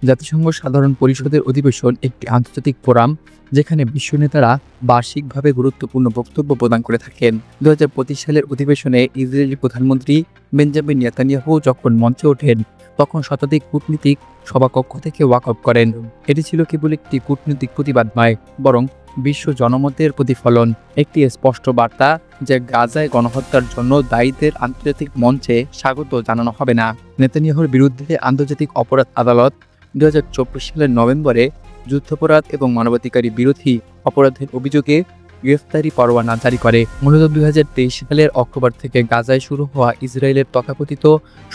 জাতিসংঘ সাধারণ পরিষদের অধিবেশন একটি আন্তর্জাতিক ফোরাম যেখানে বিশ্ব নেতারা বার্ষিকভাবে গুরুত্বপূর্ণ বক্তব্য প্রদান করে থাকেন। 2025 সালের অধিবেশনে ইসরায়েলি প্রধানমন্ত্রী বেঞ্জামিন নেতানিয়াহু যখন মঞ্চে ওঠেন তখন শতাধিক কূটনীতিক সভাকক্ষ থেকে ওয়াকআউট করেন। এটি ছিল কেবল একটি কূটনৈতিক প্রতিবাদ নয়, বরং বিশ্ব জনমতের প্রতিফলন, একটি স্পষ্ট বার্তা যে গাজায় গণহত্যার জন্য দায়ীদের আন্তর্জাতিক মঞ্চে স্বাগত জানানো হবে না। নেতানিয়াহুর বিরুদ্ধে আন্তর্জাতিক অপরাধ আদালত 2024 সালের নভেম্বরে যুদ্ধাপরাধ এবং মানবাধিকার বিরোধী অপরাধের অভিযোগে গ্রেফতারি পরোয়ানা জারি করে। মূলত 2023 সালের অক্টোবর থেকে গাজায় শুরু হওয়া ইসরায়েলের তথাকথিত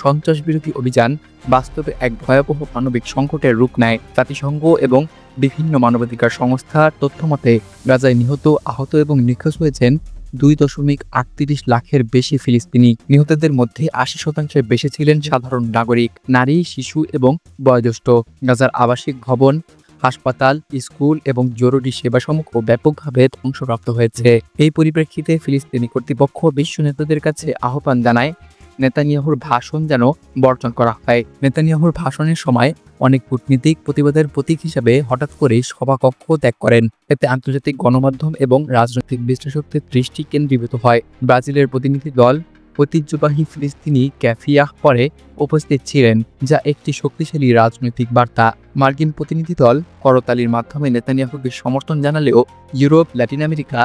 সন্ত্রাস বিরোধী অভিযান বাস্তবে এক ভয়াবহ মানবিক সংকটের রূপ নেয়। জাতিসংঘ এবং বিভিন্ন মানবাধিকার সংস্থার তথ্যমতে গাজায় নিহত, আহত এবং নিখোঁজ হয়েছেন 2.38 লাখের বেশি ফিলিস্তিনি। নিহতদের মধ্যে 80% বেশি ছিলেন সাধারণ নাগরিক, নারী, শিশু এবং বয়োজ্যেষ্ঠ। গাজার আবাসিক ভবন, হাসপাতাল, স্কুল এবং জরুরি সেবাসমূহ ব্যাপকভাবে ধ্বংসপ্রাপ্ত হয়েছে। এই পরিপ্রেক্ষিতে ফিলিস্তিনি কর্তৃপক্ষ বিশ্ব নেতাদের কাছে আহ্বান জানায় নেতানিয়াহুর ভাষণ যেন বর্জন করা হয়। নেতানিয়াহুর ভাষণের সময় অনেক কূটনীতিক প্রতিবাদের প্রতীক হিসাবে হঠাৎ করেই সভাকক্ষ ত্যাগ করেন। এতে আন্তর্জাতিক গণমাধ্যম এবং রাজনৈতিক বিশ্লেষকদের দৃষ্টি কেন্দ্রীভূত হয়। ব্রাজিলের প্রতিনিধি দল ঐতিহ্যবাহী ফিলিস্তিনি ক্যাফিয়াহ পরে উপস্থিত ছিলেন, যা একটি শক্তিশালী রাজনৈতিক বার্তা। মার্কিন প্রতিনিধি দল করতালির মাধ্যমে নেতানিয়াহুকে সমর্থন জানালেও ইউরোপ, ল্যাটিন আমেরিকা,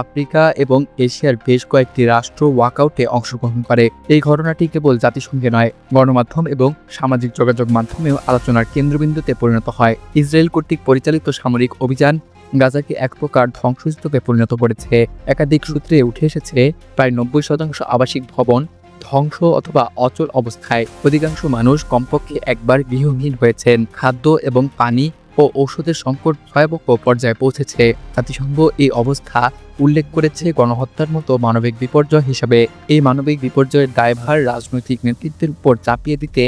আফ্রিকা এবং এশিয়ার বেশ কয়েকটি রাষ্ট্র ওয়াকআউটে অংশগ্রহণ করে। এই ঘটনাটি কেবল জাতিসংঘে নয়, গণমাধ্যম এবং সামাজিক যোগাযোগ মাধ্যমেও আলোচনার কেন্দ্রবিন্দুতে পরিণত হয়। ইসরায়েল কর্তৃক পরিচালিত সামরিক অভিযান গাজাকে এক প্রকার ধ্বংসস্তূপে পরিণত করেছে। একাধিক সূত্রে উঠে এসেছে প্রায় 90% আবাসিক ভবন ধ্বংস অথবা অচল অবস্থায়। অধিকাংশ মানুষ কমপক্ষে একবার গৃহহীন হয়েছেন। খাদ্য এবং পানি ও ঔষধের সংকট ভয়াবহ পর্যায়ে পৌঁছেছে। জাতিসংঘ এই অবস্থা উল্লেখ করেছে গণহত্যার মতো মানবিক বিপর্যয় হিসাবে। এই মানবিক বিপর্যয়ের দায়ভার রাজনৈতিক নেতৃত্বের উপর চাপিয়ে দিতে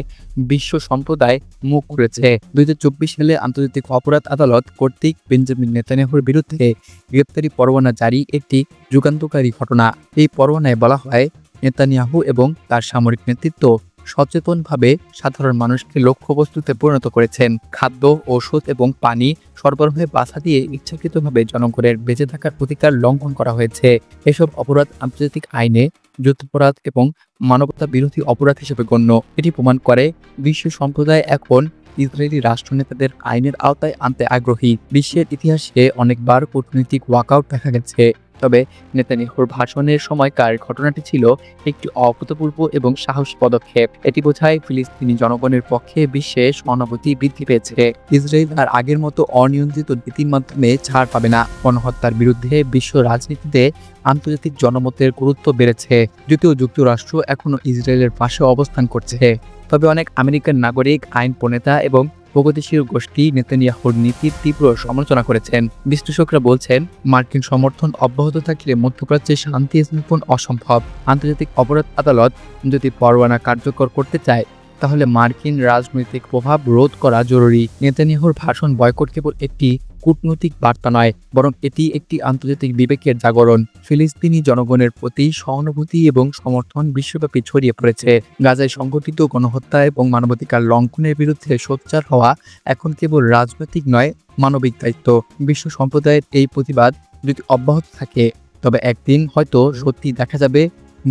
বিশ্ব সম্প্রদায় মুখ খুলেছে। 2024 সালে আন্তর্জাতিক অপরাধ আদালত কর্তৃক বেঞ্জামিন নেতানিয়াহুর বিরুদ্ধে গ্রেপ্তারি পরোয়ানা জারি একটি যুগান্তকারী ঘটনা। এই পরোয়ানায় বলা হয়, নেতানিয়াহু এবং তার সামরিক নেতৃত্ব সচেতনভাবে সাধারণ মানুষকে লক্ষ্যবস্তুতে পরিণত করেছেন। খাদ্য, ঔষধ এবং পানি সরবরাহে বাধা দিয়ে ইচ্ছাকৃতভাবে জনগণের বেঁচে থাকার অধিকার লঙ্ঘন করা হয়েছে। এসব অপরাধ আন্তর্জাতিক আইনে যুদ্ধাপরাধ এবং মানবতা বিরোধী অপরাধ হিসেবে গণ্য। এটি প্রমাণ করে বিশ্ব সম্প্রদায় এখন ইসরায়েলি রাষ্ট্রনেতাদের আইনের আওতায় আনতে আগ্রহী। বিশ্বের ইতিহাসে অনেকবার কূটনৈতিক ওয়াকআউট দেখা গেছে, তবে নেতানিয়াহুর ভাষণের সময়কার ঘটনাটি ছিল একটি অভূতপূর্ব এবং সাহসী পদক্ষেপ। এটি বোঝায় ফিলিস্তিনি জনগণের পক্ষে বিশ্বে সহানুভূতি বৃদ্ধি পেয়েছে। ইসরায়েল আর আগের মতো অনিয়ন্ত্রিত নীতির মাধ্যমে ছাড় পাবে না। গণহত্যার বিরুদ্ধে বিশ্ব রাজনীতিতে আন্তর্জাতিক জনমতের গুরুত্ব বেড়েছে। যদিও যুক্তরাষ্ট্র এখনও ইসরায়েলের পাশে অবস্থান করছে, তবে অনেক আমেরিকান নাগরিক, আইন প্রণেতা এবং প্রগতিশীল গোষ্ঠী নেতানিয়াহুর নীতির তীব্র সমালোচনা করেছেন। বিশ্লেষকরা বলছেন, মার্কিন সমর্থন অব্যাহত থাকলে মধ্যপ্রাচ্যে শান্তি স্থাপন অসম্ভব। আন্তর্জাতিক অপরাধ আদালত যদি পরোয়ানা কার্যকর করতে চায়, তাহলে মার্কিন রাজনৈতিক প্রভাব রোধ করা জরুরি। নেতানিয়াহুর ভাষণ বয়কট কেবল একটি কূটনৈতিক বার্তা নয়, বরং এটি একটি আন্তর্জাতিক বিবেকের জাগরণ। ফিলিস্তিনি জনগণের প্রতি সহানুভূতি এবং সমর্থন বিশ্বব্যাপী ছড়িয়ে পড়েছে। গাজায় সংঘটিত গণহত্যা এবং মানবাধিকার লঙ্ঘনের বিরুদ্ধে সোচ্চার হওয়া এখন কেবল রাজনৈতিক নয়, মানবিক দায়িত্ব। বিশ্ব সম্প্রদায়ের এই প্রতিবাদ যদি অব্যাহত থাকে, তবে একদিন হয়তো সত্যি দেখা যাবে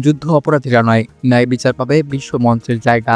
যুদ্ধ অপরাধীরা নয়, ন্যায় বিচার পাবে বিশ্ব মঞ্চের জায়গা।